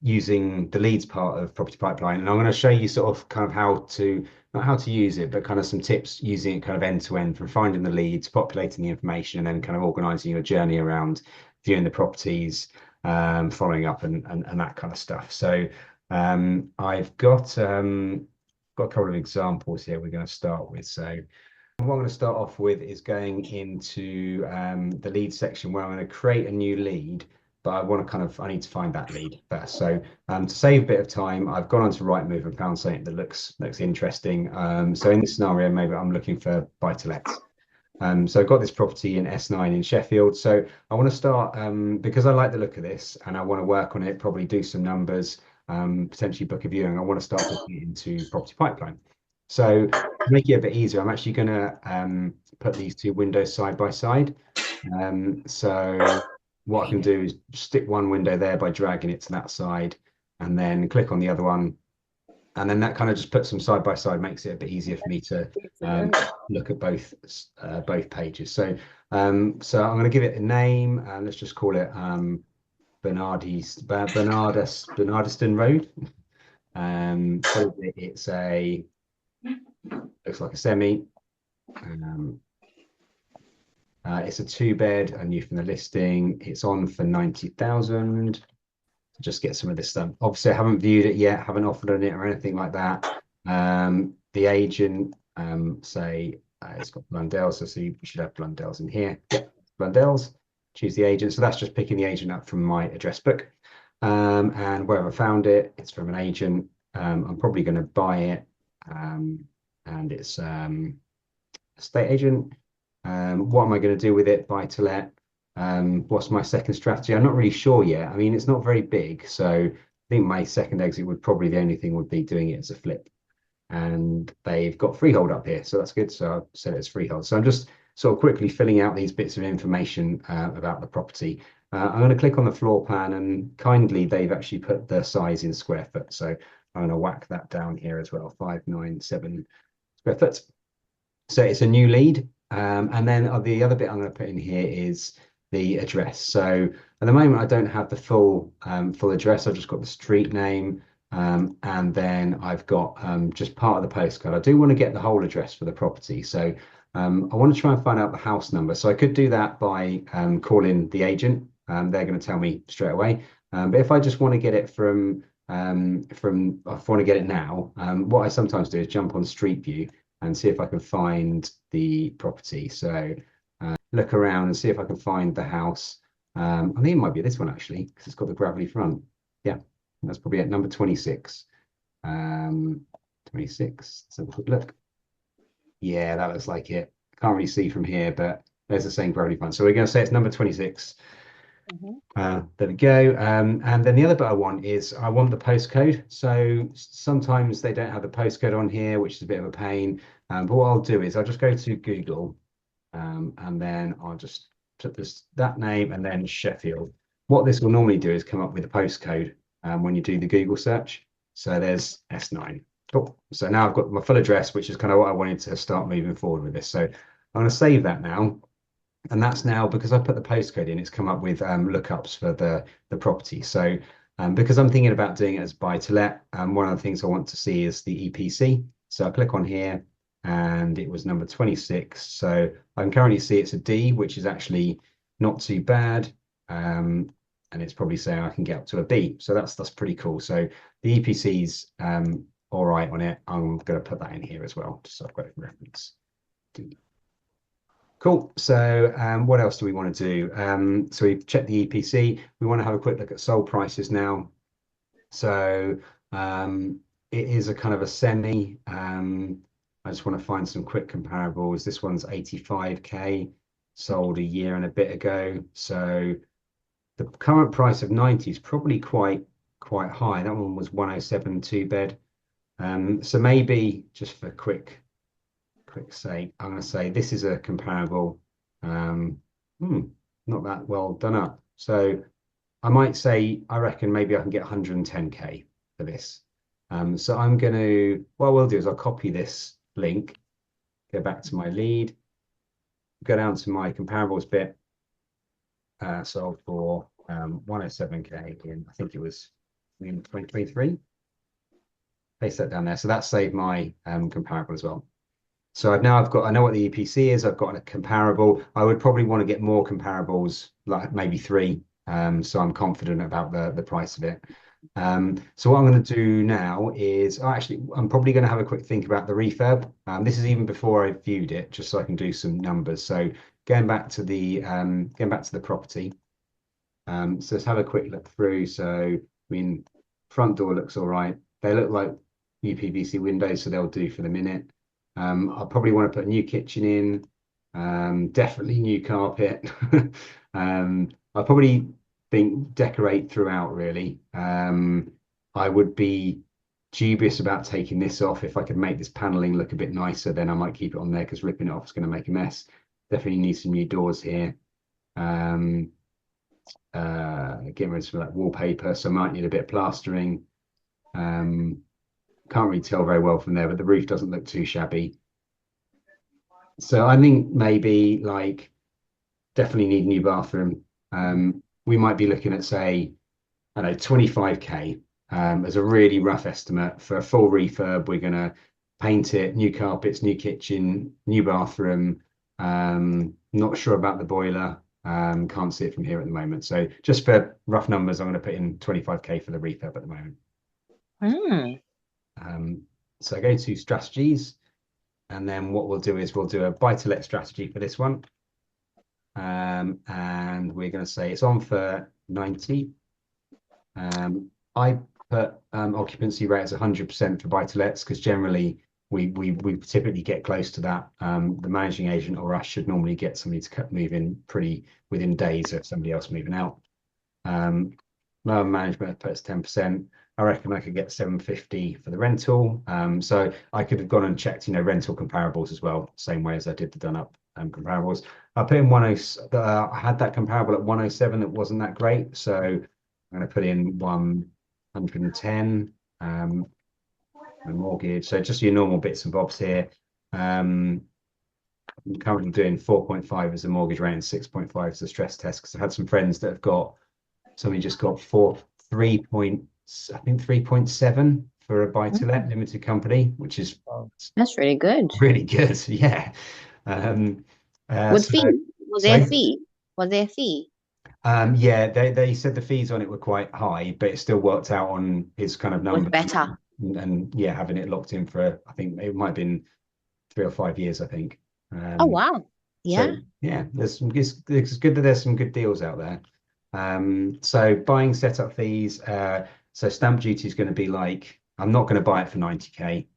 using the leads part of Property Pipeline, and I'm going to show you sort of kind of how to, not how to use it, but kind of some tips using it kind of end to end from finding the leads, populating the information, and then kind of organizing your journey around viewing the properties, following up, and that kind of stuff. So I've got a couple of examples here we're going to start with. So what I'm going to start off with is going into the lead section where I'm going to create a new lead, but I need to find that lead first. So to save a bit of time, I've gone onto Rightmove and found something that looks interesting. So in this scenario, maybe I'm looking for buy-to-let. So I've got this property in S9 in Sheffield. So I want to start, because I like the look of this and I want to work on it, probably do some numbers, potentially book a viewing. I want to start looking into Property Pipeline. So to make it a bit easier, I'm actually going to put these two windows side by side. So what I can do is stick one window there by dragging it to that side and then click on the other one. And then that kind of just puts them side by side, makes it a bit easier for me to look at both pages. So I'm going to give it a name, and let's just call it Bernardiston Road. So it's looks like a semi. It's a 2-bed, I knew from the listing. It's on for 90,000. Just get some of this done. Obviously, I haven't viewed it yet, haven't offered on it or anything like that. The agent, say it's got Blundell's, so we should have Blundell's in here. Yep, Blundell's. Choose the agent. So that's just picking the agent up from my address book. And wherever I found it, it's from an agent. I'm probably going to buy it. And it's estate agent. What am I going to do with it? Buy to let. What's my second strategy? I'm not really sure yet. I mean, it's not very big, so I think my second exit would probably, the only thing would be doing it as a flip. And they've got freehold up here, so that's good. So I've set it as freehold. So I'm just sort of quickly filling out these bits of information about the property. I'm going to click on the floor plan, and kindly they've actually put the size in square foot. So I'm going to whack that down here as well, 597 square foot. So it's a new lead. And then the other bit I'm going to put in here is the address. So at the moment, I don't have the full address. I've just got the street name, and then I've got just part of the postcode. I do want to get the whole address for the property. So I want to try and find out the house number. So I could do that by calling the agent. They're going to tell me straight away. But if I just want to get it if I want to get it now, what I sometimes do is jump on Street View and see if I can find the property. So look around and see if I can find the house. I think it might be this one actually, because it's got the gravelly front. Yeah, that's probably at number 26. 26. Let's have a quick look. Yeah, that looks like it. Can't really see from here, but there's the same gravelly front. So we're going to say it's number 26. There we go. And then the other bit I want is I want the postcode. So sometimes they don't have the postcode on here, which is a bit of a pain. But what I'll do is I'll just go to Google, and then I'll just put that name and then Sheffield. What this will normally do is come up with a postcode when you do the Google search. So there's S9. Cool. So now I've got my full address, which is kind of what I wanted to start moving forward with this. So I'm going to save that now. And that's now, because I put the postcode in, it's come up with lookups for the property. So because I'm thinking about doing it as buy to let, one of the things I want to see is the EPC. So I click on here and it was number 26. So I can currently see it's a D, which is actually not too bad. And it's probably saying I can get up to a B. So that's pretty cool. So the EPC's all right on it. I'm going to put that in here as well, just so I've got it for reference. Cool. So what else do we want to do? So we've checked the EPC. We want to have a quick look at sold prices now. So it is a kind of a semi. I just want to find some quick comparables. This one's 85k, sold a year and a bit ago. So the current price of 90 is probably quite high. That one was 107 2-bed. So maybe just for quick sake, I'm going to say this is a comparable, not that well done up. So I might say, I reckon maybe I can get 110k for this. So I'm going to, what we'll do is I'll copy this link, go back to my lead, go down to my comparables bit, sold for 107k in, I think it was in 2023. Paste that down there. So that saved my comparable as well. So I know what the EPC is. I've got a comparable. I would probably want to get more comparables, like maybe 3. So I'm confident about the price of it. So what I'm going to do now is, actually, I'm probably going to have a quick think about the refurb. This is even before I viewed it, just so I can do some numbers. So going back to the property. So let's have a quick look through. So I mean, front door looks all right. They look like UPVC windows, so they'll do for the minute. I'll probably want to put a new kitchen in, definitely new carpet. I'll probably think decorate throughout really. I would be dubious about taking this off. If I could make this paneling look a bit nicer, then I might keep it on there because ripping it off is going to make a mess. Definitely need some new doors here. Getting rid of some of that wallpaper, so I might need a bit of plastering. Can't really tell very well from there, but the roof doesn't look too shabby. So I think maybe like definitely need a new bathroom. We might be looking at, say, I don't know, 25k as a really rough estimate for a full refurb. We're gonna paint it, new carpets, new kitchen, new bathroom. Not sure about the boiler. Can't see it from here at the moment. So just for rough numbers, I'm going to put in 25k for the refurb at the moment. So I go to strategies, and then what we'll do is we'll do a buy-to-let strategy for this one. And we're going to say it's on for 90. I put occupancy rate as 100% for buy-to-lets because generally we typically get close to that. The managing agent or us should normally get somebody to move in pretty within days of somebody else moving out. Lower management puts 10%. I reckon I could get 750 for the rental. So I could have gone and checked, rental comparables as well, same way as I did the done up comparables. I put in 10. I had that comparable at 107 that wasn't that great, so I'm going to put in 110. The mortgage. So just your normal bits and bobs here. I'm currently doing 4.5 as a mortgage rate and 6.5 as a stress test because I've had some friends that have got somebody just got 3.7 for a buy-to-let limited company, which is That's really good. really good. Yeah. With So, fee? Was there a sorry. fee? Was there a fee? Yeah, they said the fees on it were quite high, but it still worked out on his kind of Was numbers. better. And yeah, having it locked in for, I think it might have been 3 or 5 years, I think. Oh wow. So Yeah. yeah, it's good that there's some good deals out there. So buying setup fees, so stamp duty is going to be like, I'm not going to buy it for 90k.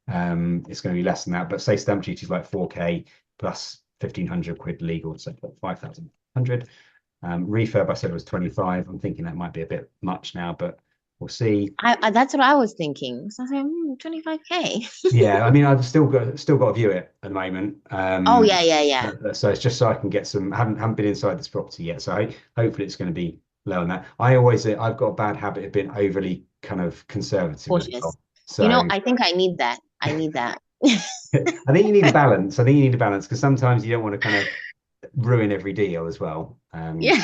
It's going to be less than that, but say stamp duty is like 4k plus 1,500 quid legal, so 5,100. Refurb I said was 25. I'm thinking that might be a bit much now, but we'll see. That's what I was thinking. So I was like, 25K. Yeah, I mean, I've still got to view it at the moment. Oh yeah, yeah, yeah. So it's just so I can get some. I haven't been inside this property yet, so hopefully it's going to be low on that. I've got a bad habit of being overly kind of conservative as Cautious. well. So I think I need that. I need that. I think you need a balance. I think you need a balance because sometimes you don't want to kind of ruin every deal as well. Yeah.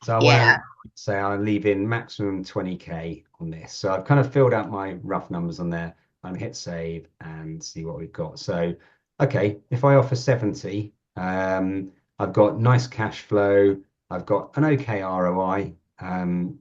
So I want Yeah. to say I'm leaving maximum 20k on this. So I've kind of filled out my rough numbers on there. I'm hit save and see what we've got. So, okay, if I offer 70, I've got nice cash flow. I've got an okay ROI.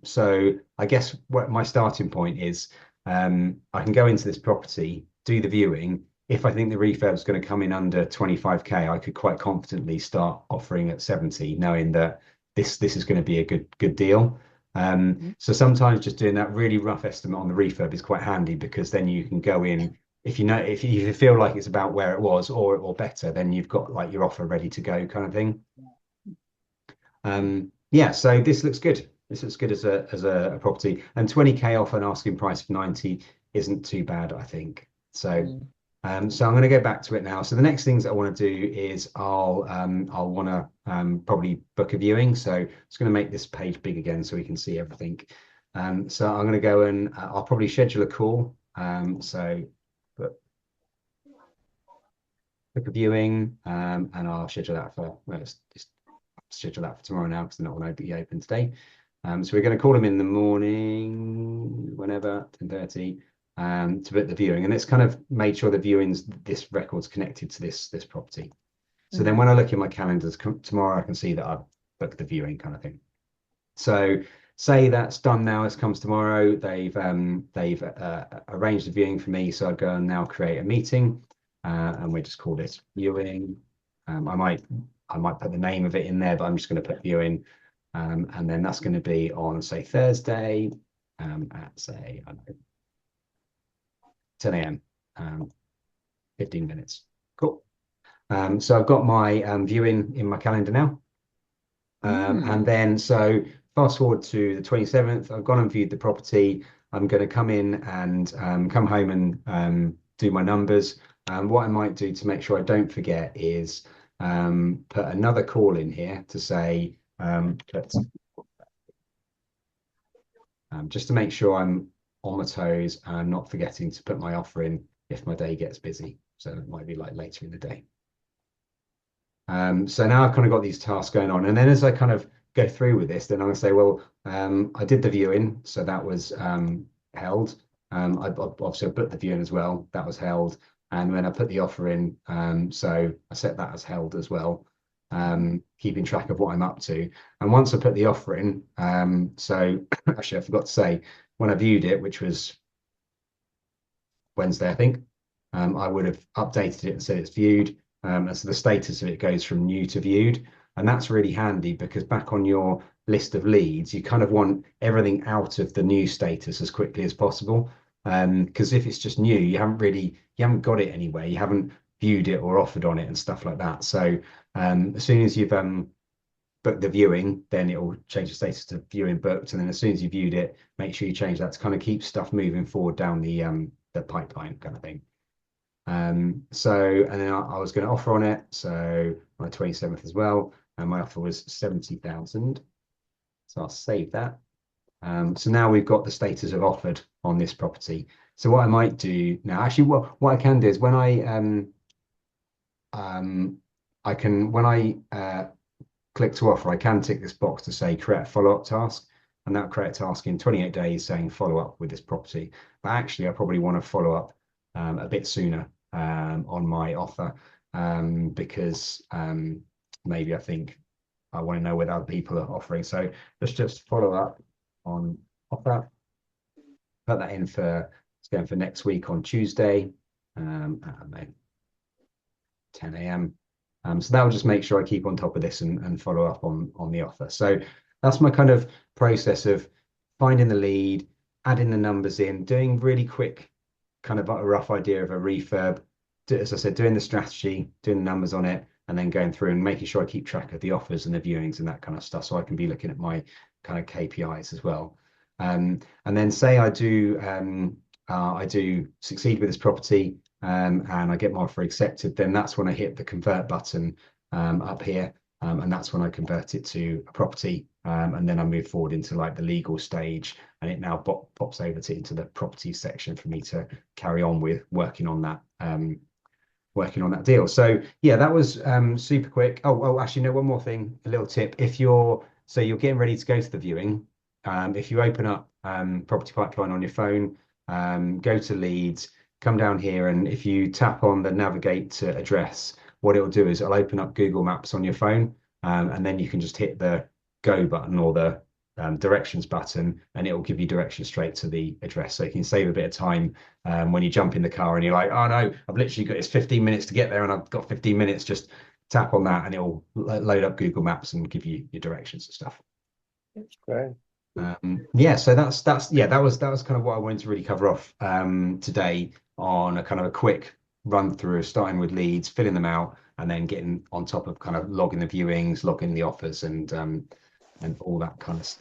So I guess what my starting point is, I can go into this property, do the viewing. If I think the refurb is going to come in under 25k, I could quite confidently start offering at 70, knowing that this is going to be a good deal. So sometimes just doing that really rough estimate on the refurb is quite handy because then you can go in if you feel like it's about where it was or better, then you've got like your offer ready to go kind of thing. Yeah, so this looks good. This looks good as a property, and 20k off an asking price of 90 isn't too bad, I think. So Mm. so I'm going to go back to it now. So the next things I want to do is I'll want to probably book a viewing. So I'm just going to make this page big again so we can see everything. So I'm going to go and I'll probably schedule a call. So book a viewing and I'll schedule that for well, let's just schedule that for tomorrow now because they're not going to be open today. So we're going to call them in the morning, whenever, 10:30, to book the viewing. And it's kind of made sure the viewings, this record's connected to this property. So then when I look in my calendars tomorrow, I can see that I've booked the viewing kind of thing. So say that's done now, it comes tomorrow. They've arranged the viewing for me. So I go and now create a meeting, and we just call this viewing. I might put the name of it in there, but I'm just going to put viewing. And then that's going to be on, say, Thursday, at, say, I don't know, 10 a.m., 15 minutes. Cool. So I've got my viewing in my calendar now. And then, so fast forward to the 27th, I've gone and viewed the property. I'm going to come in and come home and do my numbers. What I might do to make sure I don't forget is put another call in here to say, just to make sure I'm on my toes and I'm not forgetting to put my offer in if my day gets busy. So it might be like later in the day. So now I've kind of got these tasks going on. And then as I kind of go through with this, then I'm going to say, well, I did the viewing. So that was held. Obviously I put the viewing as well. That was held. And when I put the offer in, so I set that as held as well, keeping track of what I'm up to. And once I put the offer in, so actually I forgot to say, when I viewed it, which was Wednesday, I think, I would have updated it and said it's viewed. And so the status of it goes from new to viewed. And that's really handy because back on your list of leads, you kind of want everything out of the new status as quickly as possible. Because if it's just new, you haven't got it anywhere. You haven't viewed it or offered on it and stuff like that. So as soon as you've booked the viewing, then it will change the status to viewing booked. And then as soon as you viewed it, make sure you change that to kind of keep stuff moving forward down the pipeline kind of thing. So, and then I was going to offer on it. So my 27th as well. And my offer was 70,000. So I'll save that. So now we've got the status of offered on this property. So what I might do now, actually, what I can do is when when I click to offer, I can tick this box to say create a follow-up task, and that'll create a task in 28 days saying follow up with this property. But actually, I probably want to follow up a bit sooner on my offer because maybe I think I want to know whether other people are offering. So let's just follow up on offer. Put that in for, it's going for next week on Tuesday at 10 a.m. So that will just make sure I keep on top of this and follow up on the offer. So that's my kind of process of finding the lead, adding the numbers in, doing really quick kind of a rough idea of a refurb. As I said, doing the strategy, doing the numbers on it, and then going through and making sure I keep track of the offers and the viewings and that kind of stuff, so I can be looking at my kind of KPIs as well. And then say I do succeed with this property and I get my offer accepted, then that's when I hit the convert button up here, and that's when I convert it to a property, and then I move forward into like the legal stage, and it now pops over into the property section for me to carry on with working on that deal. So yeah, that was super quick. Actually, no, one more thing, a little tip. If you're getting ready to go to the viewing, if you open up Property Pipeline on your phone, go to leads, come down here, and if you tap on the navigate to address, what it'll do is it'll open up Google Maps on your phone, and then you can just hit the go button or the directions button, and it will give you directions straight to the address. So you can save a bit of time when you jump in the car and you're like, oh no, I've literally got, it's 15 minutes to get there and I've got 15 minutes. Just tap on that and it will load up Google Maps and give you your directions and stuff. That's great. Yeah, so that was kind of what I wanted to really cover off today on a kind of a quick run through, starting with leads, filling them out, and then getting on top of kind of logging the viewings, logging the offers, and all that kind of stuff.